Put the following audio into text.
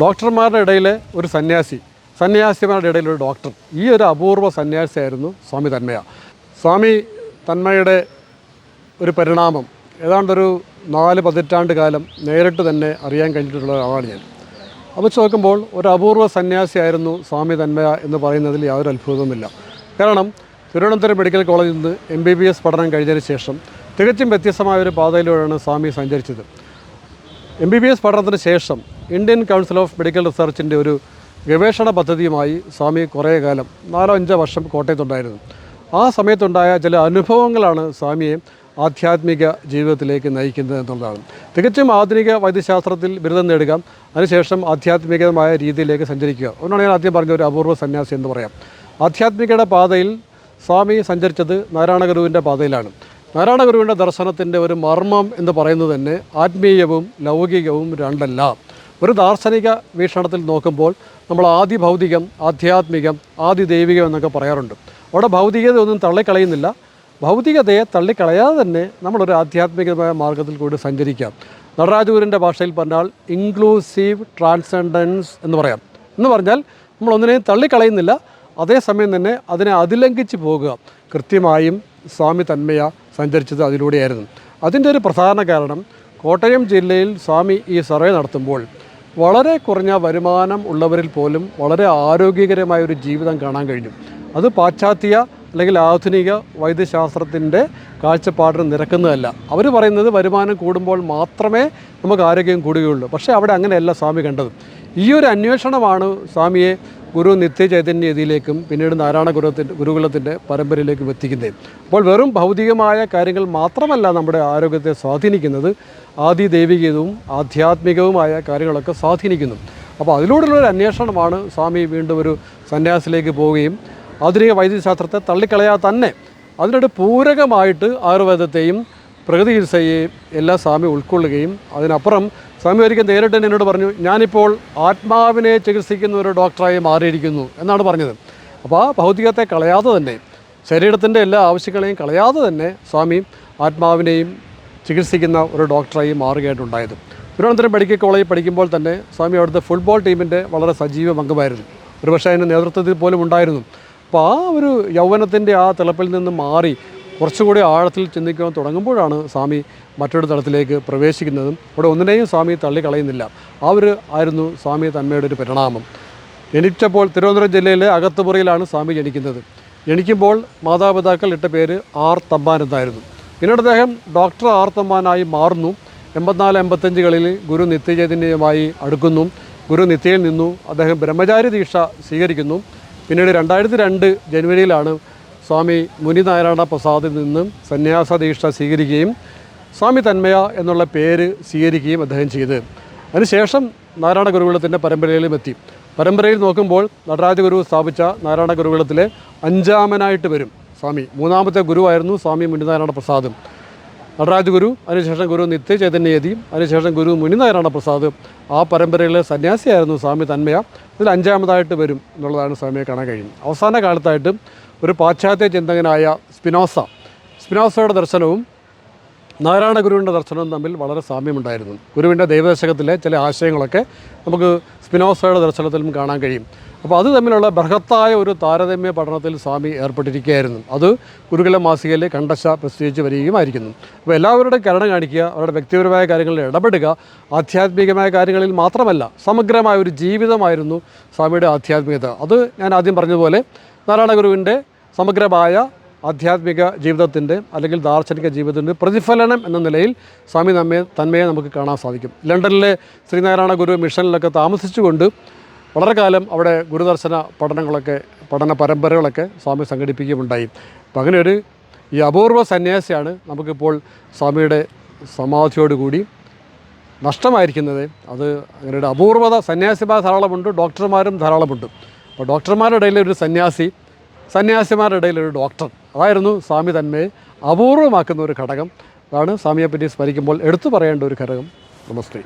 ഡോക്ടർമാരുടെ ഇടയിലെ ഒരു സന്യാസി, സന്യാസിമാരുടെ ഇടയിലൊരു ഡോക്ടർ, ഈ ഒരു അപൂർവ സന്യാസിയായിരുന്നു സ്വാമി തന്മയ. സ്വാമി തന്മയുടെ ഒരു പരിണാമം ഏതാണ്ടൊരു 4 പതിറ്റാണ്ട് കാലം നേരിട്ട് തന്നെ അറിയാൻ കഴിഞ്ഞിട്ടുള്ള ആളാണ് ഞാൻ. അപ്പോൾ നോക്കുമ്പോൾ ഒരു അപൂർവ സന്യാസിയായിരുന്നു സ്വാമി തന്മയ എന്ന് പറയുന്നതിൽ യാതൊരു അത്ഭുതവുമില്ല. കാരണം തിരുവനന്തപുരം മെഡിക്കൽ കോളേജിൽ നിന്ന് MBBS പഠനം കഴിഞ്ഞതിന് ശേഷം തികച്ചും വ്യത്യസ്തമായൊരു പാതയിലൂടെയാണ് സ്വാമി സഞ്ചരിച്ചത്. MBBS പഠനത്തിന് ശേഷം ഇന്ത്യൻ കൗൺസിൽ ഓഫ് മെഡിക്കൽ റിസർച്ചിൻ്റെ ഒരു ഗവേഷണ പദ്ധതിയുമായി സ്വാമി കുറേ കാലം 4-5 വർഷം കോട്ടയത്തുണ്ടായിരുന്നു. ആ സമയത്തുണ്ടായ ചില അനുഭവങ്ങളാണ് സ്വാമിയെ ആധ്യാത്മിക ജീവിതത്തിലേക്ക് നയിക്കുന്നത് എന്നുള്ളതാണ്. തികച്ചും ആധുനിക വൈദ്യശാസ്ത്രത്തിൽ ബിരുദം നേടുക, അതിനുശേഷം ആധ്യാത്മികമായ രീതിയിലേക്ക് സഞ്ചരിക്കുക. അതുകൊണ്ടാണ് ഞാൻ ആദ്യം പറഞ്ഞ ഒരു അപൂർവ സന്യാസി എന്ന് പറയാം. ആധ്യാത്മികയുടെ പാതയിൽ സ്വാമി സഞ്ചരിച്ചത് നാരായണ ഗുരുവിൻ്റെ പാതയിലാണ്. നാരായണ ഗുരുവിൻ്റെ ദർശനത്തിൻ്റെ ഒരു മർമ്മം എന്ന് പറയുന്നത് തന്നെ ആത്മീയവും ലൗകികവും രണ്ടല്ല. ഒരു ദാർശനിക വീക്ഷണത്തിൽ നോക്കുമ്പോൾ നമ്മൾ ആദി ഭൗതികം, ആധ്യാത്മികം, ആദി ദൈവികം എന്നൊക്കെ പറയാറുണ്ട്. അവിടെ ഭൗതികത ഒന്നും തള്ളിക്കളയുന്നില്ല. ഭൗതികതയെ തള്ളിക്കളയാതെ തന്നെ നമ്മളൊരു ആധ്യാത്മികമായ മാർഗത്തിൽ കൂടി സഞ്ചരിക്കാം. നടരാജഗുരുവിൻ്റെ ഭാഷയിൽ പറഞ്ഞാൽ ഇൻക്ലൂസീവ് ട്രാൻസെൻഡൻസ് എന്ന് പറയാം. എന്ന് പറഞ്ഞാൽ നമ്മളൊന്നിനെയും തള്ളിക്കളയുന്നില്ല, അതേസമയം തന്നെ അതിനെ അതിലംഘിച്ച് പോകുക. കൃത്യമായും സ്വാമി തന്മയ സഞ്ചരിച്ചത് അതിലൂടെയായിരുന്നു. അതിൻ്റെ ഒരു പ്രധാന കാരണം കോട്ടയം ജില്ലയിൽ സ്വാമി ഈ സർവേ നടത്തുമ്പോൾ വളരെ കുറഞ്ഞ വരുമാനം ഉള്ളവരിൽ പോലും വളരെ ആരോഗ്യകരമായൊരു ജീവിതം കാണാൻ കഴിഞ്ഞു. അത് പാശ്ചാത്യ അല്ലെങ്കിൽ ആധുനിക വൈദ്യശാസ്ത്രത്തിൻ്റെ കാഴ്ചപ്പാടിന് നിരക്കുന്നതല്ല. അവർ പറയുന്നത് വരുമാനം കൂടുമ്പോൾ മാത്രമേ നമുക്ക് ആരോഗ്യം കൂടുകയുള്ളൂ. പക്ഷേ അവിടെ അങ്ങനെയല്ല സ്വാമി കണ്ടത്. ഈ ഒരു അന്വേഷണമാണ് സ്വാമിയെ ഗുരു നിത്യചൈതന്യതിയിലേക്കും പിന്നീട് നാരായണ ഗുരുകുലത്തിൻ്റെ പരമ്പരയിലേക്കും എത്തിക്കുന്നത്. അപ്പോൾ വെറും ഭൗതികമായ കാര്യങ്ങൾ മാത്രമല്ല നമ്മുടെ ആരോഗ്യത്തെ സ്വാധീനിക്കുന്നത്, ആദി ദൈവികവും ആധ്യാത്മികവുമായ കാര്യങ്ങളൊക്കെ സ്വാധീനിക്കുന്നു. അപ്പോൾ അതിലൂടെയുള്ളൊരു അന്വേഷണമാണ് സ്വാമി വീണ്ടും ഒരു സന്യാസിലേക്ക് പോവുകയും ആധുനിക വൈദ്യശാസ്ത്രത്തെ തള്ളിക്കളയാതെ തന്നെ അതിനൊരു പൂരകമായിട്ട് ആയുർവേദത്തെയും പ്രകൃതി ചികിത്സയെയും എല്ലാം സ്വാമി ഉൾക്കൊള്ളുകയും അതിനപ്പുറം സ്വാമി ഒരിക്കൽ നേരിട്ട് എന്നോട് പറഞ്ഞു, ഞാനിപ്പോൾ ആത്മാവിനെ ചികിത്സിക്കുന്ന ഒരു ഡോക്ടറായി മാറിയിരിക്കുന്നു എന്നാണ് പറഞ്ഞത്. അപ്പോൾ ആ ഭൗതികത്തെ കളയാതെ തന്നെ, ശരീരത്തിൻ്റെ എല്ലാ ആവശ്യങ്ങളെയും കളയാതെ തന്നെ സ്വാമി ആത്മാവിനെയും ചികിത്സിക്കുന്ന ഒരു ഡോക്ടറായി മാറുകയായിട്ടുണ്ടായത്. തിരുവനന്തപുരം മെഡിക്കൽ കോളേജിൽ പഠിക്കുമ്പോൾ തന്നെ സ്വാമി അവിടുത്തെ ഫുട്ബോൾ ടീമിൻ്റെ വളരെ സജീവ അംഗമായിരുന്നു. ഒരുപക്ഷെ അതിൻ്റെ നേതൃത്വത്തിൽ പോലും ഉണ്ടായിരുന്നു. അപ്പോൾ ആ ഒരു യൗവനത്തിൻ്റെ ആ തിളപ്പിൽ നിന്ന് മാറി കുറച്ചുകൂടി ആഴത്തിൽ ചിന്തിക്കാൻ തുടങ്ങുമ്പോഴാണ് സ്വാമി മറ്റൊരു തലത്തിലേക്ക് പ്രവേശിക്കുന്നതും. അവിടെ ഒന്നിനെയും സ്വാമി തള്ളിക്കളയുന്നില്ല. ആ ഒരു ആയിരുന്നു സ്വാമി തന്മയുടെ ഒരു പരിണാമം. ജനിച്ചപ്പോൾ തിരുവനന്തപുരം ജില്ലയിലെ അകത്തുപുറയിലാണ് സ്വാമി ജനിക്കുന്നത്. ജനിക്കുമ്പോൾ മാതാപിതാക്കൾ ഇട്ട പേര് ആർ തമ്പാൻ എന്നായിരുന്നു. പിന്നീട് അദ്ദേഹം ഡോക്ടർ ആർ തമ്പാനായി മാറുന്നു. 84-85കളിൽ ഗുരു നിത്യചൈതന്യവുമായി അടുക്കുന്നു. ഗുരു നിത്യയിൽ നിന്നു അദ്ദേഹം ബ്രഹ്മചാരി ദീക്ഷ സ്വീകരിക്കുന്നു. പിന്നീട് 2002 ജനുവരിയിലാണ് സ്വാമി മുനിനാരായണ പ്രസാദിൽ നിന്നും സന്യാസ ദീക്ഷ സ്വീകരിക്കുകയും സ്വാമി തന്മയ എന്നുള്ള പേര് സ്വീകരിക്കുകയും അദ്ദേഹം ചെയ്ത് അതിനുശേഷം നാരായണ ഗുരുകുലത്തിൻ്റെ പരമ്പരയിലും എത്തി. പരമ്പരയിൽ നോക്കുമ്പോൾ നടരാജഗുരു സ്ഥാപിച്ച നാരായണ ഗുരുകുലത്തിലെ 5ാമനായിട്ട് വരും സ്വാമി. 3ാമത്തെ ഗുരുവായിരുന്നു സ്വാമി മുനിനാരായണ പ്രസാദും. നടരാജഗുരു, അതിനുശേഷം ഗുരു നിത്യചൈതന്യയതിയും, അതിനുശേഷം ഗുരു മുനിനാരായണ പ്രസാദ്. ആ പരമ്പരയിലെ സന്യാസിയായിരുന്നു സ്വാമി തന്മയ. ഇതിൽ 5ാമതായിട്ട് വരും എന്നുള്ളതാണ് സ്വാമിയെ കാണാൻ കഴിയുന്നത്. അവസാന കാലത്തായിട്ട് ഒരു പാശ്ചാത്യ ചിന്തകനായ സ്പിനോസയുടെ ദർശനവും നാരായണ ഗുരുവിൻ്റെ ദർശനവും തമ്മിൽ വളരെ സാമ്യമുണ്ടായിരുന്നു. ഗുരുവിൻ്റെ ദൈവദശകത്തിലെ ചില ആശയങ്ങളൊക്കെ നമുക്ക് സ്പിനോസയുടെ ദർശനത്തിലും കാണാൻ കഴിയും. അപ്പോൾ അത് തമ്മിലുള്ള ബൃഹത്തായ ഒരു താരതമ്യ പഠനത്തിൽ സ്വാമി ഏർപ്പെട്ടിരിക്കുകയായിരുന്നു. അത് ഗുരുകുല മാസികയിൽ കണ്ടശ പ്രസിദ്ധീകരിച്ച് വരികയുമായിരിക്കുന്നു. അപ്പോൾ എല്ലാവരുടെയും കരുണ കാണിക്കുക, അവരുടെ വ്യക്തിപരമായ കാര്യങ്ങളിൽ ഇടപെടുക, ആധ്യാത്മികമായ കാര്യങ്ങളിൽ മാത്രമല്ല സമഗ്രമായ ഒരു ജീവിതമായിരുന്നു സ്വാമിയുടെ ആധ്യാത്മികത. അത് ഞാൻ ആദ്യം പറഞ്ഞതുപോലെ നാരായണ ഗുരുവിൻ്റെ സമഗ്രമായ ആധ്യാത്മിക ജീവിതത്തിൻ്റെ അല്ലെങ്കിൽ ദാർശനിക ജീവിതത്തിൻ്റെ പ്രതിഫലനം എന്ന നിലയിൽ സ്വാമി തന്മയെ നമുക്ക് കാണാൻ സാധിക്കും. ലണ്ടനിലെ ശ്രീനാരായണ ഗുരു മിഷനിലൊക്കെ താമസിച്ചുകൊണ്ട് വളരെ കാലം അവിടെ ഗുരുദർശന പഠന പരമ്പരകളൊക്കെ സ്വാമി സംഘടിപ്പിക്കുകയുണ്ടായി. അപ്പം അങ്ങനെ ഈ അപൂർവ സന്യാസിയാണ് നമുക്കിപ്പോൾ സ്വാമിയുടെ സമാധിയോടുകൂടി നഷ്ടമായിരിക്കുന്നത്. അത് അങ്ങനെ ഒരു അപൂർവത. സന്യാസിമാർ ധാരാളമുണ്ട്, ഡോക്ടർമാരും ധാരാളമുണ്ട്. അപ്പോൾ ഡോക്ടർമാരുടെ ഇടയിലൊരു സന്യാസി, സന്യാസിമാരുടെ ഇടയിലൊരു ഡോക്ടർ, അതായിരുന്നു സ്വാമി തന്മയെ അപൂർവമാക്കുന്ന ഒരു ഘടകം. അതാണ് സ്വാമിയെപ്പറ്റി സ്മരിക്കുമ്പോൾ എടുത്തു പറയേണ്ട ഒരു ഘടകം. നമസ്തേ.